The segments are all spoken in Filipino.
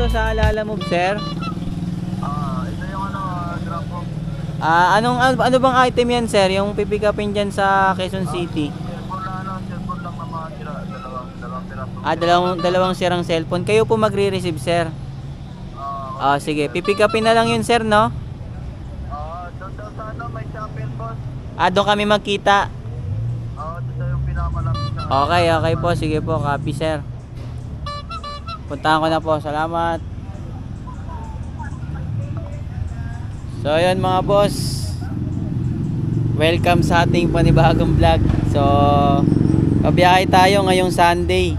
sa Lalamove, sir? Ito yung drop off. Ano bang item yan, sir? Yung pipick upin dyan sa Quezon City? Cellphone lang na mga sira. Dalawang sirang cellphone. Kayo po magre-receive, sir? Sige. Pipick upin na lang yun, sir, no? Doon daw sa may chapel, boss. Doon kami magkita. Doon daw yung pinakamalapit sa... Okay po. Sige po, copy, sir. Puntahan ko na po. Salamat. So ayun mga boss, welcome sa ating panibagong vlog. So pabiyahe tayo ngayong Sunday.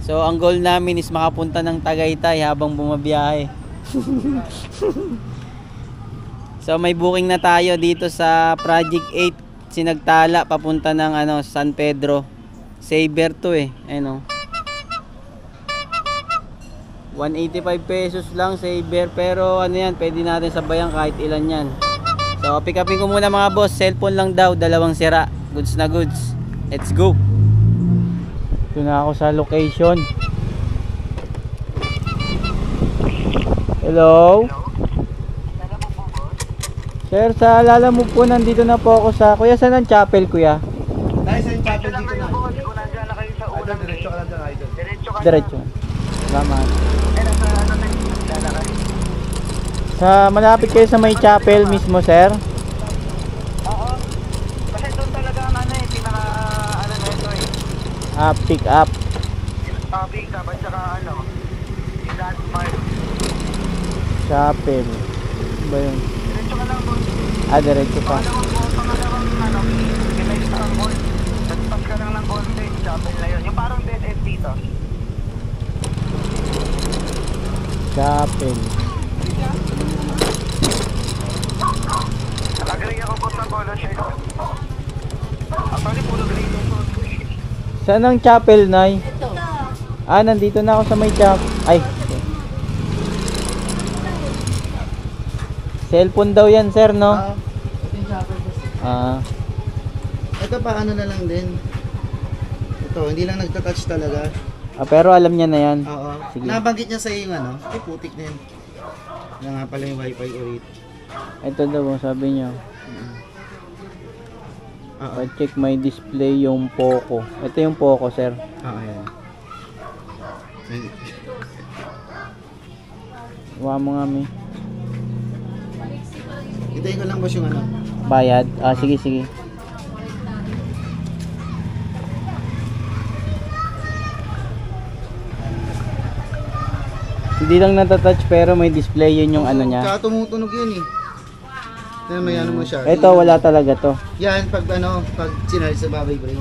So ang goal namin is makapunta ng Tagaytay habang bumabiyahe. So may booking na tayo dito sa Project 8 Sinagtala papunta ng San Pedro. Saver to ayun 185 pesos lang saver, pero yan, pwede natin sabayan kahit ilan yan. So pick upin ko muna mga boss, cellphone lang daw, dalawang sira, goods na goods. Let's go. Ito na ako sa location. Hello? Sir, sa Lalamove po, nandito na po ako sa... Kuya, saan ang chapel, kuya? Dahil sa yung chapel dito na. Kung nandiyan na kayo sa unang diretso ka lang dyan, idol. Diretso. Salamat. Sa malapit kayo sa may chapel mismo, sir? Oo. Kasi doon talaga ang pinaka Pick up. Pick up at saka yung landmark. Chapel. Ba yun? Diretso ka lang doon. Diretso pa. Pangalawang kinay sa mall. Tagpas ka lang ng konti, chapel na yun. Yung parang DSS dito. Chapel. Nakagaling ako po sa polo shirt. Actually, polo gray doon po. Saan ang chapel, Nay? Nandito na ako sa may chapel. Ay. Cellphone daw yan, sir, no? Ito yung chapel. Ito pa na lang din. Ito, hindi lang nagtatouch talaga. Pero alam niya na yan. Oo. Sige. Nabanggit niya sa iyo ay putik na yan. Yan nga pala yung wifi ulit. Ito daw, sabi niya. Pa-check my display yung Poco. Ito yung Poco, sir. Yan. Huwag mo nga, may. Itayin ko lang boss yung Bayad? Sige. Hindi lang natatouch pero may display, yun yung niya. Tsaka tumutunog yun may mo siya. Ito wala talaga to. Yan, pag pag sinarge sa vibrate.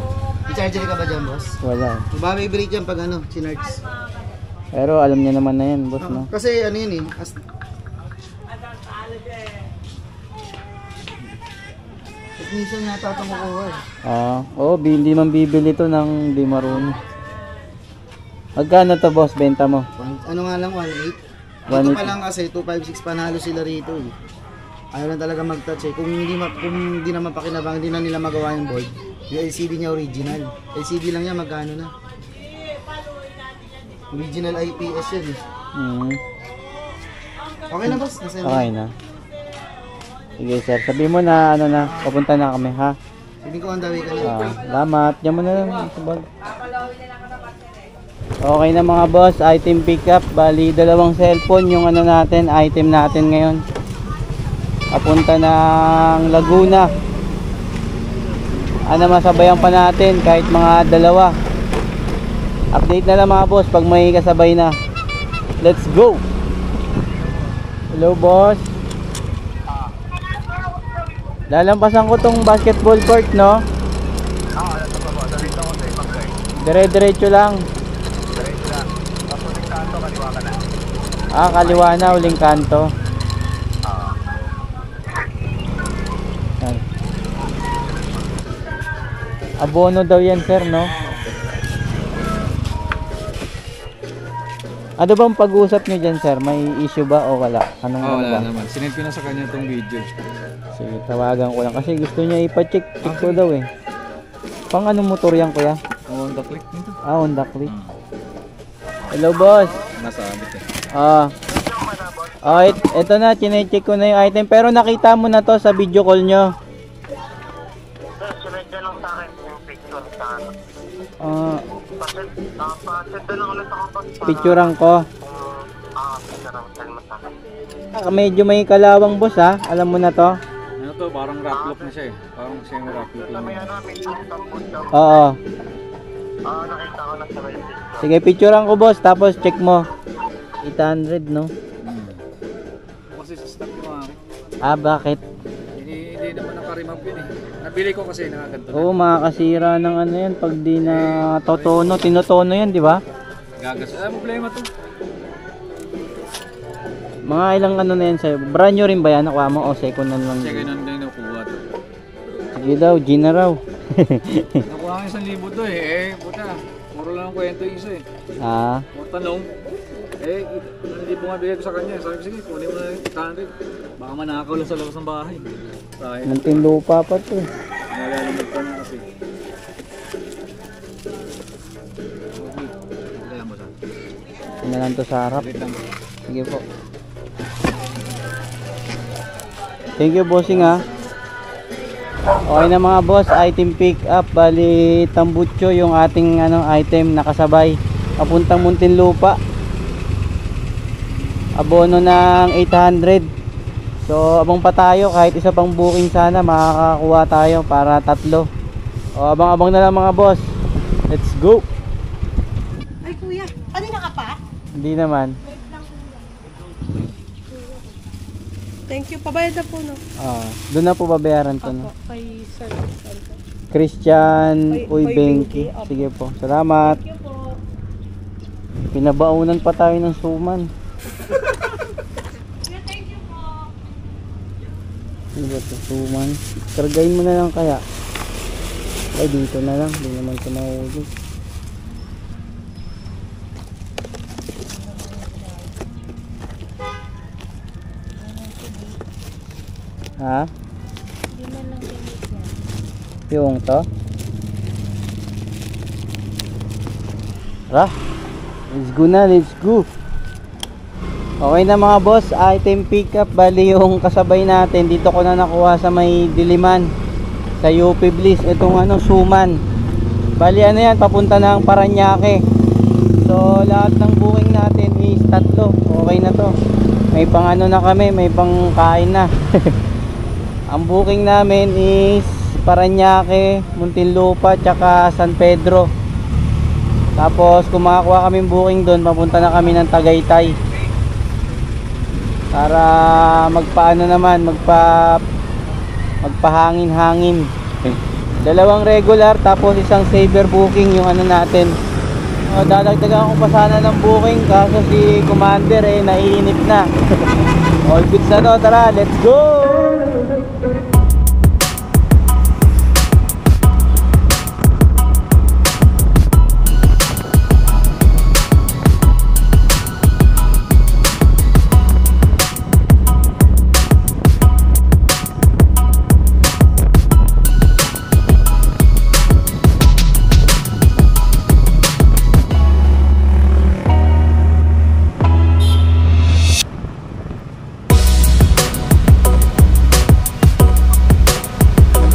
I-charger ka ba dyan, boss? Wala. Vibrate yan pag sinarge. Pero alam niya naman na yan, boss, no? Kasi yun minsan yata itong kukuha hindi man bibili to ng di marunong. Magkano to, boss, benta mo? Nga lang, 1.8. Ito pa lang kasi 256 panalo sila rito Ayaw lang talaga mag-touch Kung hindi naman pakinabang, hindi na nila magawa yung board. Yung LCD niya original. LCD lang niya, magkano na? Original IPS yan Okay na, boss? Okay na. Sige, sir. Sabi mo na papunta na kami, ha? Sabi ko on the way ka na. Salamat. Diyan mo na lang sa bag. Okay na mga boss, item pickup. Bali, dalawang cellphone yung item natin ngayon. Papunta ng Laguna. Masabayan pa natin kahit mga dalawa. Update na lang mga boss pag may kasabay na. Let's go! Hello, boss. Lalampasan ko tong basketball court, no? Dire-diretso lang. Tapos uling kanto, kaliwa ka na. Kaliwa na, uling kanto. Abono daw yan, sir, no? Ano bang pag-uusap nyo dyan, sir? May issue ba o wala? Wala naman. Sinend ko na sa kanya itong video. Sige, tawagan ko lang. Kasi gusto niya ipa-check. Check ko daw eh. Pang anong motor yan, kuya? On the click nito. On the click. Hello, boss. Nasa abit eh. Ito na, chinecheck ko na yung item. Pero nakita mo na to sa video call nyo. Sunod lang sa akin yung picture sa ano. Pa-send na lang ulit ako para Picturean ko. picture ang send mo sa akin. Medyo may kalawang boss ha. Alam mo na to. Ano to, parang wrap look na siya eh. Parang semi-wrap look lang. May ano, may tambot daw. Oo. Nakita ko na sa may picture. Sige, picturean ko boss. Tapos check mo. 800 no? Kasi sa stock yung akin. Bakit? Hindi naman nakarimap yun eh. Nabili ko kasi nakaganto na. Oo, makakasira ng ano yan. Pag di na totono, tinotono yan, di ba? Gagas. Problema to. Mga ilang ano na yan sa'yo. Brand new rin ba yan? Nakuha mo o second hand lang? Kasi ganun din nakuha to. Sige daw, G na raw. Nakuha ko 1,000 to eh. Puta. Muro lang ang kwento yung isa eh. Ah, Tanong. Hindi mo nga bigay ko sa kanya. Sabi ko, sige, kunin mo na yung 800. Baka manakaw lang sa labas ng bahay. Sayang. munting lupa pa to. Nalalamag pa niya kasi. Kaya mo sa. Yun na lang to sa harap. Wait lang. Sige po. Thank you bossing ha. Okay na mga boss, item pick up. Bali tambutso yung ating item nakasabay. Papuntang Muntinlupa. Abono ng 800. So abang pa tayo, kahit isa pang booking sana makakakuha tayo para 3. O abang-abang na lang mga boss. Let's go. Ay kuya, kanina ka pa? Hindi naman. Thank you, pabayad na po no? Doon na po babayaran to no. Kay Sir. Christian Uy, Benki. Benki. Sige po. Salamat. Thank you po. Pinabaunan pa tayo ng suman. Thank you po. Ano ba ito? Suman. Kargayin mo na lang kaya. Ay dito na lang. Hindi naman ito mahuli. Ha? Yung to? Tara. Let's go na, let's go. Okay na mga boss, item pick up. Bali yung kasabay natin, dito ko na nakuha sa may Diliman, sa UP Bliss. Itong suman. Bali yan, papunta ng Paranaque. So lahat ng booking natin is 3. Okay na to. May pang na kami, may pang kain na. Ang booking namin is Paranaque, Muntinlupa, tsaka San Pedro. Tapos kung makakuha kaming booking doon, papunta na kami ng Tagaytay. Para magpahangin-hangin. 2 regular tapos isang saver booking yung natin. Dadagdagan ko pa sana ng booking kaso si Commander naiinip na. All goods na to, tara, let's go!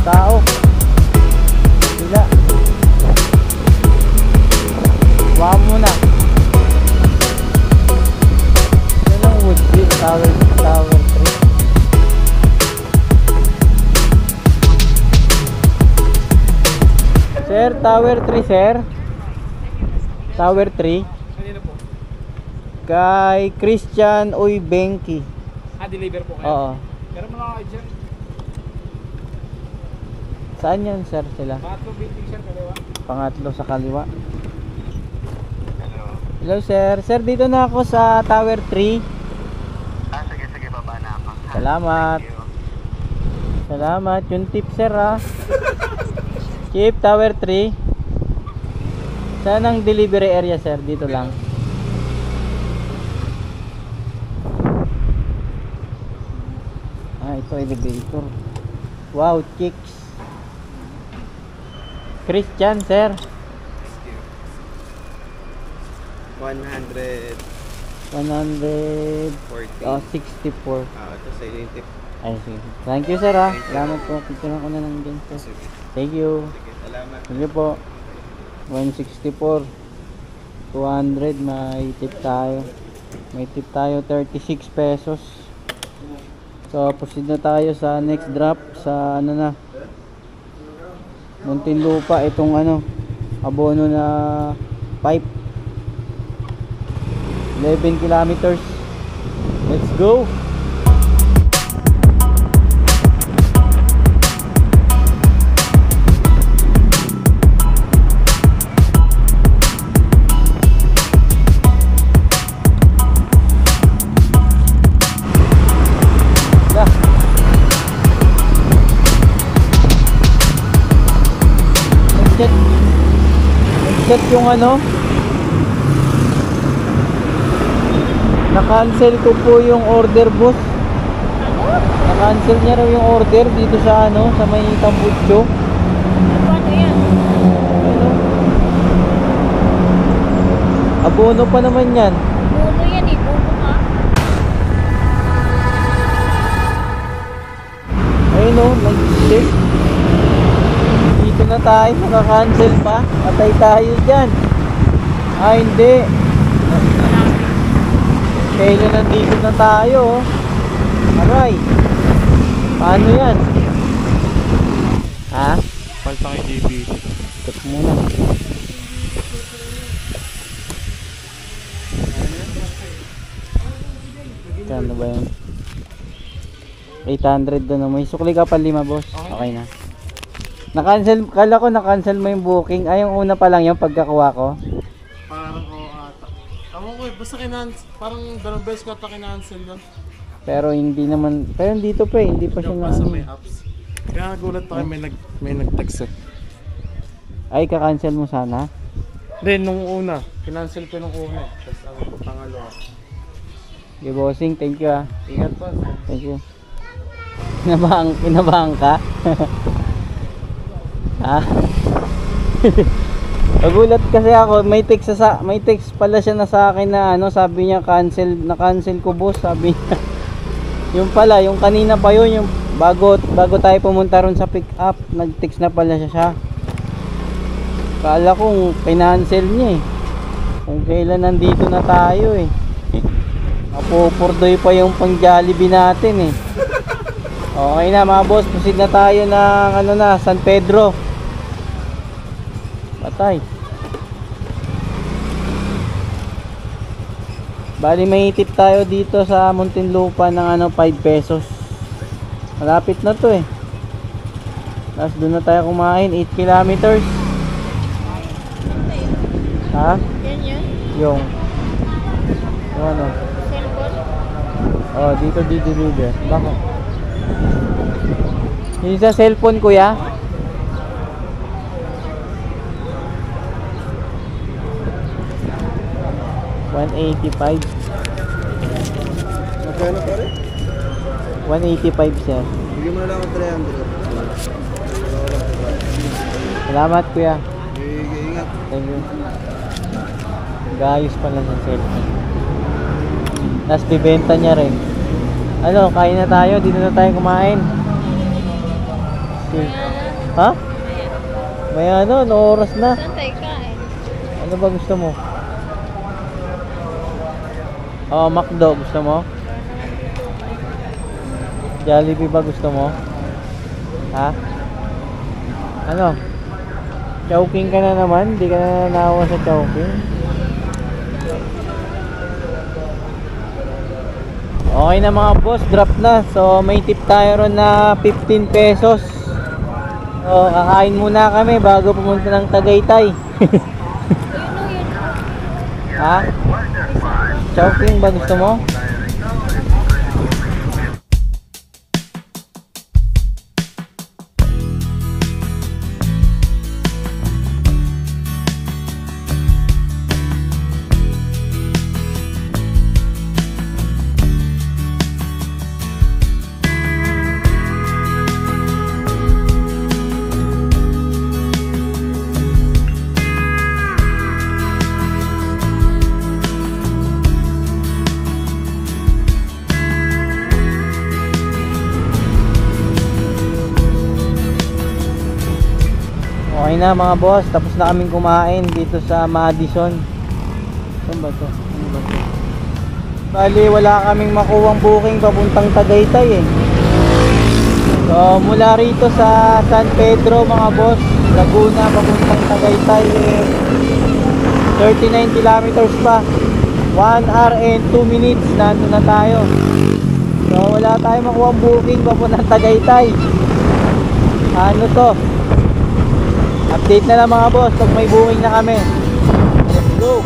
Tao sila wala muna yan ang Woodview Tower 3 sir, Tower 3 sir, Tower 3 kay Christian Benki. Deliver po kayo? Oo. Pero mga kayo sir. Saan yan sir sila? Pangatlo building sir, kaliwa. Pangatlo sa kaliwa. Hello sir. Sir, dito na ako sa Tower 3. Sige, baba na ako. Salamat. Thank you. Salamat. Yung tip sir ha. Keep Tower 3. Saan ang delivery area sir? Dito lang. Ito elevator. Wow, chicks. Christian sir. 100. 100, 64. Ito sa yung tip. Ay, sige. Thank you, sir, ha. Salamat po. Picture ko na lang dyan, sir. Thank you. Sige, salamat. Sige po. 164. 200. May tip tayo. May tip tayo 36 pesos. So, proceed na tayo sa next drop. Sa ano na. Muntinlupa. Itong ano. Abono na pipe. 11 kilometers. Let's go! Nag-chat yung ano, na-cancel ko po yung order, boss. Na-cancel niya raw yung order dito sa ano, sa may Tambutso. Ano yan? Ano? Abono pa naman yan. Buno yan eh. Buno ka. Ayun o, nag-check. Dito na tayo, maka-cancel pa. Patay tayo dyan. Ah, hindi. Kailan nandito na tayo, oh. Aray. Paano yan? Ha? Palta kay JB. Check muna. Kano ba yun? 800 doon. May sukli ka pa 5, boss. Okay na. Na-cancel, kala ko na-cancel mo yung booking. Ay, yung una pa lang yung pagkakuha ko. Parang oo ata. Tama ko eh, basta parang dalawang beses ko ata kinancel yun. Pero hindi naman, pero dito pa eh, hindi pa siya na. Sa may apps. Kaya nagulat ako may nag-text eh. Ay, ka-cancel mo sana. Hindi, nung una. Kinancel ko nung una. Tapos ang pangalawa. Okay, bossing, thank you, ah. Ingat pa. Thank you. Kinabahan ka? Ha? Nagulat kasi ako, may text pala siya na sa akin na ano, sabi niya na-cancel ko, boss, sabi niya. Yung pala, yung kanina pa yun, yung bago tayo pumunta ron sa pick up, nag-text na pala siya. Kala kong kinancel niya eh. Kung kailan nandito na tayo eh. Mapupurdoy pa yung pang Jollibee natin eh. Okay na mga boss, proceed na tayo ng ano na, San Pedro. Patay. Bali may tip tayo dito sa Muntinlupa ng ano, 5 pesos. Malapit na to eh. Tapos doon na tayo kumain, 8 kilometers. Ha? Yan yun? Yung ano? Cellphone? Oh, dito di-deliver. Bakit? Yung sa cellphone, kuya? $185. Magkano pa rin? 185, sir. Bigyan mo na lang ako 300. Salamat, kuya. Ingat. Thank you. Gayos pala ng cellphone. Tapos bibenta niya rin. Ano, kain na tayo. Dito na tayo kumain. Ha? May ano, oras na. Saan tayo kain? Ano ba gusto mo? Oh, McDo gusto mo? Jollibee ba gusto mo? Ha? Ano? Chowking ka na naman? Hindi ka na nanawa sa chowking? Okay na mga boss, drop na. So may tip tayo ron na 15 pesos. So kakain muna kami bago pumunta ng Tagaytay. Ha? Chowking ba gusto mo? Okay na mga boss, tapos na kaming kumain dito sa Madison. Saan ba to? Ano ba to? Bali wala kaming makuwang booking papuntang Tagaytay eh. So mula rito sa San Pedro mga boss, Laguna papuntang Tagaytay eh, 39 kilometers pa. 1 hour and 2 minutes nandun na tayo. So wala tayong makuwang booking papuntang Tagaytay. Ano to? Update na lang mga boss pag may booking na kami. Let's go.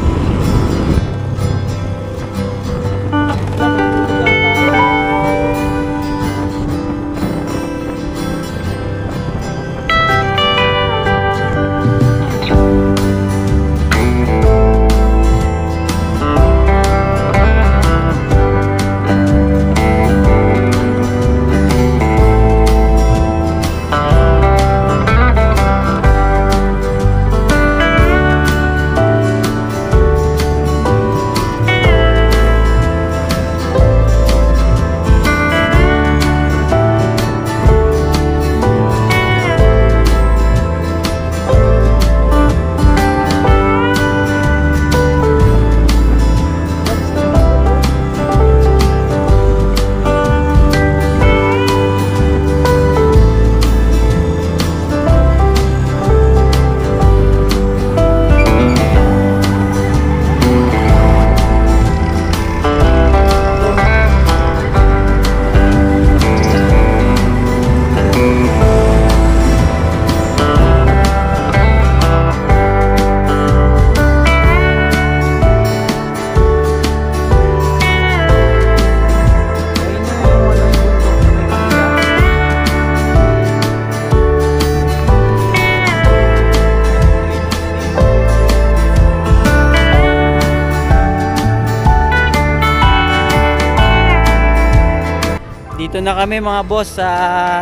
Dito na kami mga boss sa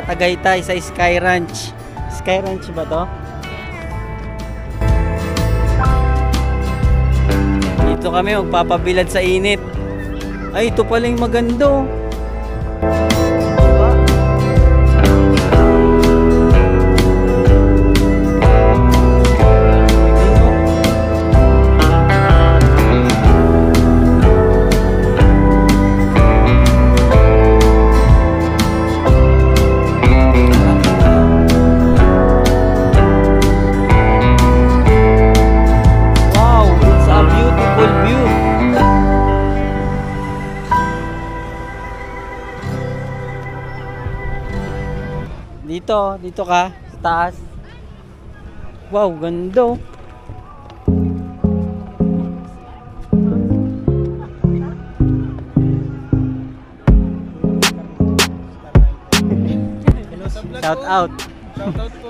Tagaytay sa Sky Ranch. Sky Ranch ba to? Dito kami magpapabilad sa init. Ay, ito pala yung maganda oh. Dito ka sa taas. Wow, ganda oh. Shout out. Shout out po.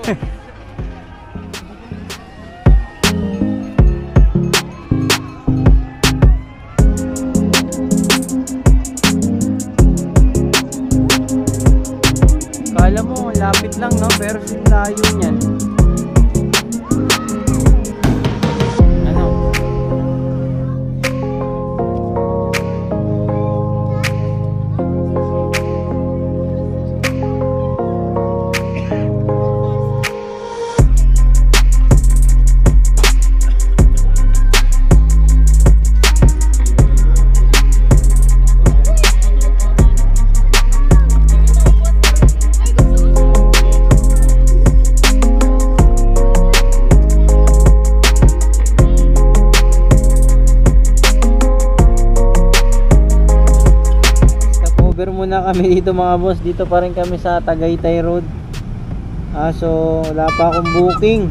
Kala mo, lapit lang no, pero layo niyan. Ano? Muna kami dito mga boss, dito pa rin kami sa Tagaytay Road. So wala pa akong booking.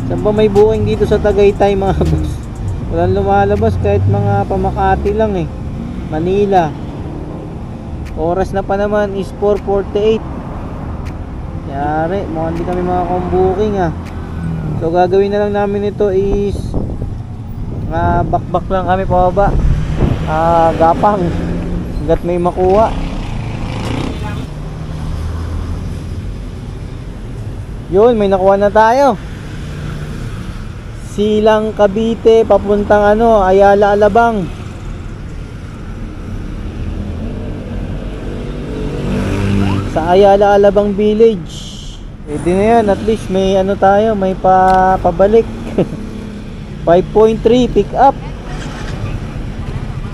Saan ba may booking dito sa Tagaytay mga boss? Walang lumalabas kahit mga pamakati lang eh. Manila. Oras na pa naman is 4:48. Yari, mukhang hindi kami makakong booking ah. So gagawin na lang namin ito is bakbak lang kami pababa. Gapang hanggat may makuha. Yun, may nakuha na tayo. Silang Cavite papuntang Ayala Alabang. Sa Ayala Alabang Village. Pwede na yan, at least may ano tayo, may pabalik. 5.3 pick up.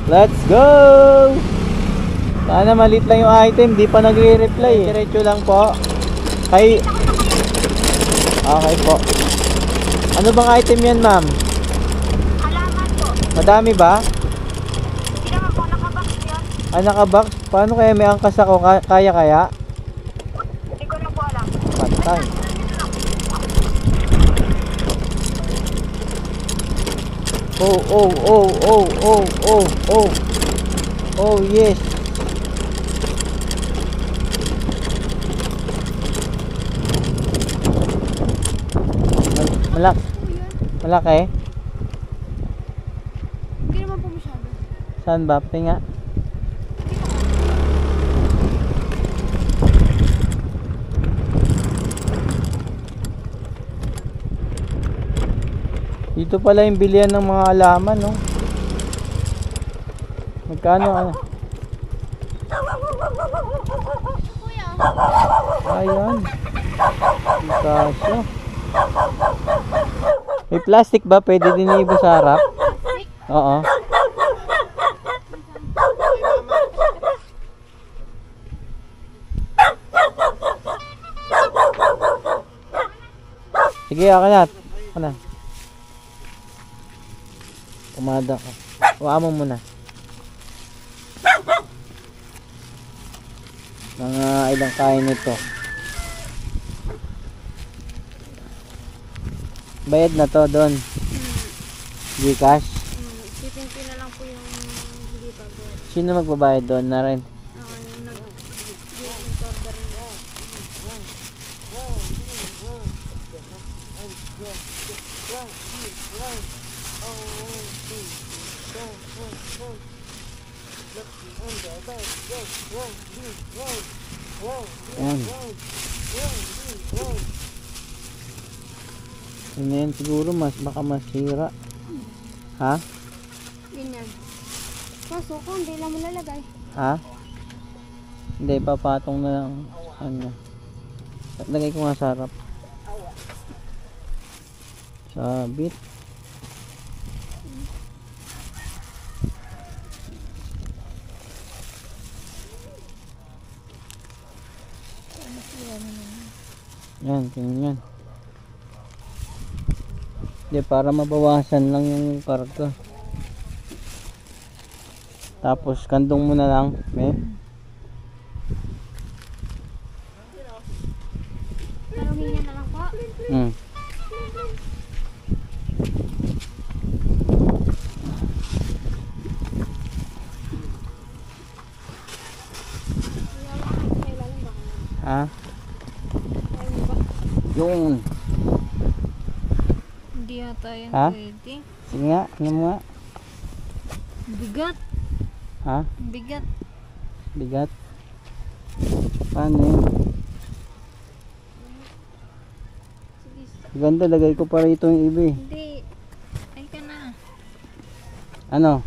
Let's go! Sana malit lang yung item, di pa nagre-reply. Diretso lang po. Okay po. Ano bang item yan, ma'am? Halaman po. Madami ba? Hindi naman po nakabox yun. Ah, nakabox? Paano kaya may angkas ako? Kaya? Hindi ko na po alam. Patay. Oh, yes. Malaki? Hindi naman po masyado. Saan ba? Pinga? Dito pala yung bilihan ng mga alaman, no? Magkano? Ano? Kuya. Ayan. Kasya. May plastic ba? Pwede din iba sa harap? Oo. Sige, ako na. Ako na. Umada ka. Huwaan mo muna. Mga ilang kain nito. Bayad na to doon. Gcash. Shipping fee na lang po yung hindi pa po. Sino magbabayad doon na rin? Yung nag-order nila. Yan. Yun na yan, siguro baka masira. Ha? Yun yan. Kaso kung hindi lang mo lalagay. Ha? Hindi, papatong na lang. Ano? Lagay ko nga sa harap. Sabit. Yan, tingnan yan. Hindi, para mabawasan lang yung karga. Tapos kandong mo na lang, Talungin niya na lang po. Ha? Yung. Hindi yata yan Ha? pwede. Sige nga, ano mo nga? Bigat. Ha? Bigat. Bigat. Paano yun? Ganda, lagay ko pa rito yung iba eh. Hindi. Ay ka na. Ano?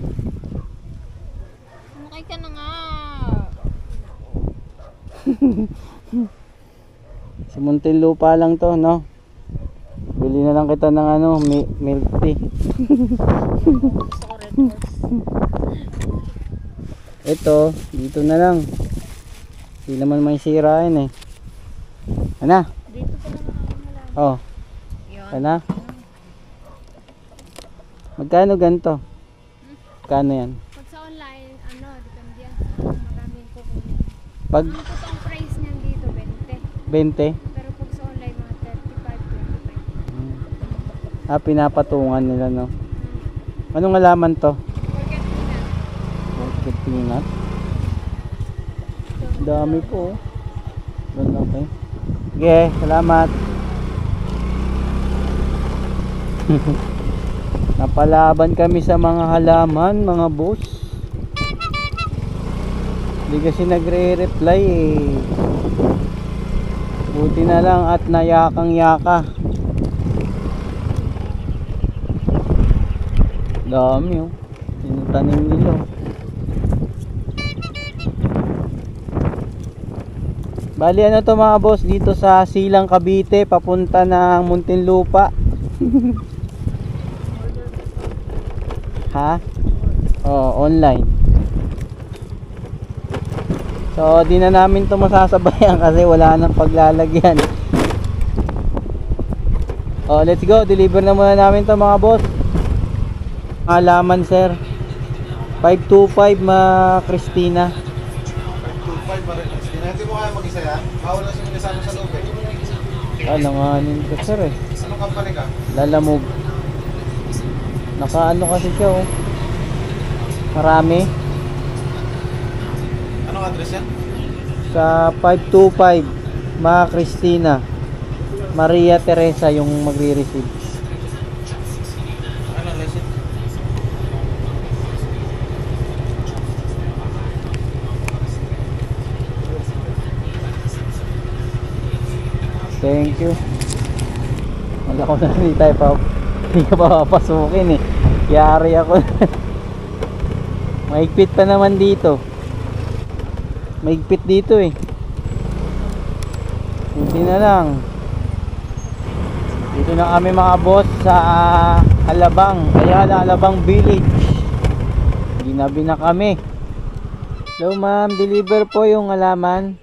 Ay ka na nga. Si Muntinlupa lang to, no? Bili na lang kita ng ano, milk tea. Gusto ko red horse. Ito, dito na lang. Hindi naman may sirain eh. Ano? Dito pa naman ako malaki. Oh, Yun. ano? Magkano ganito? Magkano yan? Pag sa online, depende yan sa maraming kukunin. Pag Ang totoong price niyan dito, 20. 20? Pero pag sa online, mga 35, 25. Pinapatungan nila, no? Anong alaman to? Forget mo na. Orchid peanut. Dami po. Doon okay. Sige, salamat. Napalaban kami sa mga halaman, mga boss. Hindi kasi nagre-reply eh. Buti na lang at nayakang yaka. Dami oh. Tinutanim nila. Bali ano to mga boss, dito sa Silang Cavite papunta ng Muntinlupa. Ha? Oh, online. So di na namin to masasabayan kasi wala nang paglalagyan. Oh, let's go. Deliver na muna namin to mga boss. Alaman sir. 525 ma Christina. 525 pa rin. Hindi mo kaya mag-isa yan? Bawal na siya kasama sa loob eh. Alanganin ko sir eh. Anong company ka? Lalamove. Nakaano kasi siya oh. Marami. Anong address yan? Sa 525 Ma Cristina. Maria Teresa yung magre-receive. Ano, lesson? Thank you. Wala ko na hindi tayo pa. Hindi ka pa papasukin eh. Yari ako. Maigpit pa naman dito. Maigpit dito eh. Hindi na lang. Dito na kami mga boss sa Alabang. Ayala, Alabang Village. Ginabi na kami. Hello ma'am, deliver po yung halaman.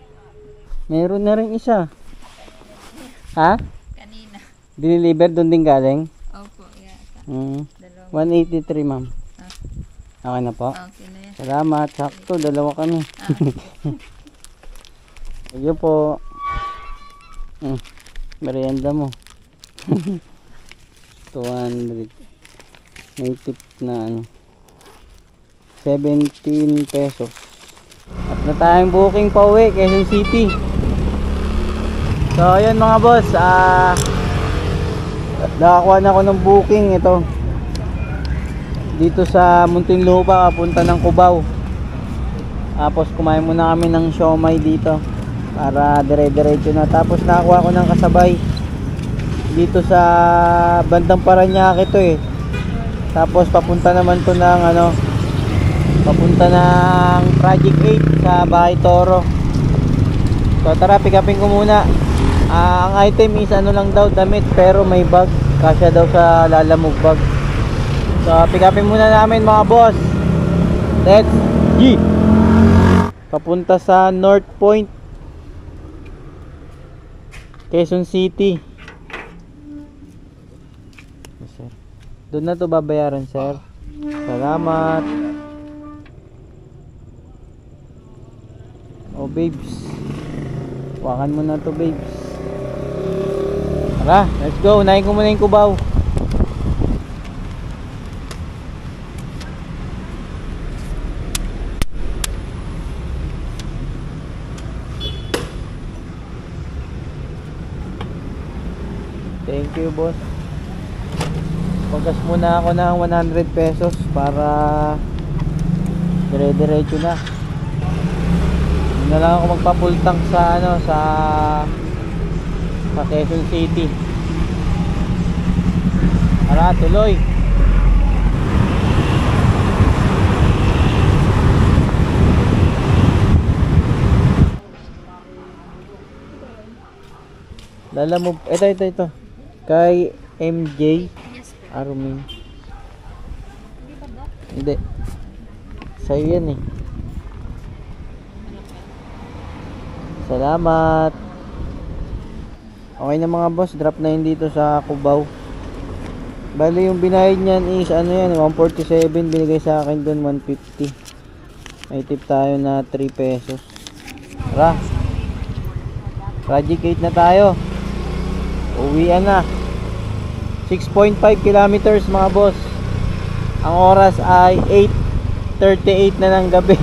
Meron na rin isa. Ha? Kanina. Deliver doon din galing? Opo, yata. 183 ma'am. Okay na po. Okay na yan. Salamat. Sakto, dalawa kami. Sige po. Merienda mo. 200. May tip na ano. 17 pesos. At na tayong booking pa uwi, Quezon City. So ayun mga boss, nakakuha na ako ng booking ito. Dito sa Muntinlupa, papunta ng Cubao. Tapos kumain muna kami ng siomai dito para dire-diretso na. Tapos nakakuha ko ng kasabay dito sa bandang Parañaque to eh. Tapos papunta naman to ng ano, papunta ng Project 8 sa Bahay Toro. So tara, pick upin ko muna. Ang item is ano lang daw, damit, pero may bag, kasya daw sa Lalamove bag. So pick upin muna namin mga boss. Let's G. Papunta sa North Point, Quezon City. Yes, sir. Doon na to babayaran sir. Salamat. Oh babes, wakan mo na to babes. Tara, let's go. Unahin ko muna yung Cubao. Thank you boss. Pagkas muna ako ng 100 pesos para dire-diretso na. Hindi na lang ako magpa-full tank sa ano, sa Quezon City. Tara, tuloy. Lalamove, ito. Kay MJ Armin. Hindi. Sa'yo yan eh. Salamat. Okay na mga boss, drop na yun dito sa Cubao. Bali yung binayad niyan is ano yan, 147, binigay sa akin doon 150. May tip tayo na 3 pesos. Tara. Project 8 na tayo. Uwian na. 6.5 kilometers mga boss. Ang oras ay 8:38 na ng gabi.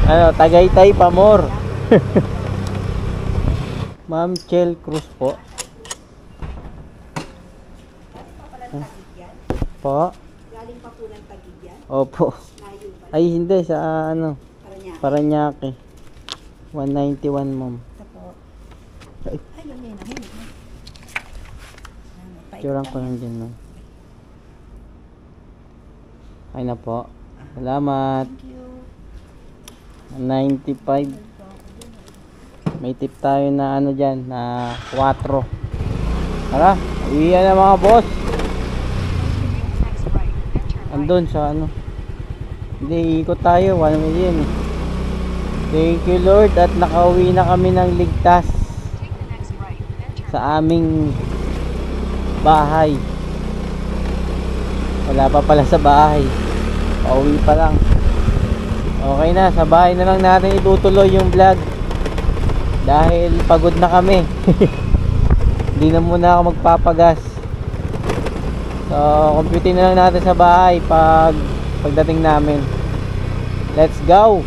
Ano, Tagaytay pa more. Ma'am Chel Cruz po. Po? Galing pa po ng Tagigyan? Opo. Ay hindi, sa ano, Parañaque. 191 ma'am. Ay, curang ko lang dyan ma'am. Ay na po. Salamat. 95. May tip tayo na ano dyan, na 4. Tara, iyan na mga boss. Andun sa ano. Hindi, ikot tayo, 1 million eh. Thank you Lord at nakauwi na kami ng ligtas sa aming bahay. Wala pa pala sa bahay, pauwi pa lang. Okay na, sa bahay na lang natin itutuloy yung vlog dahil pagod na kami. Hindi na muna ako magpapagas. So computing na lang natin sa bahay pagdating namin. Let's go.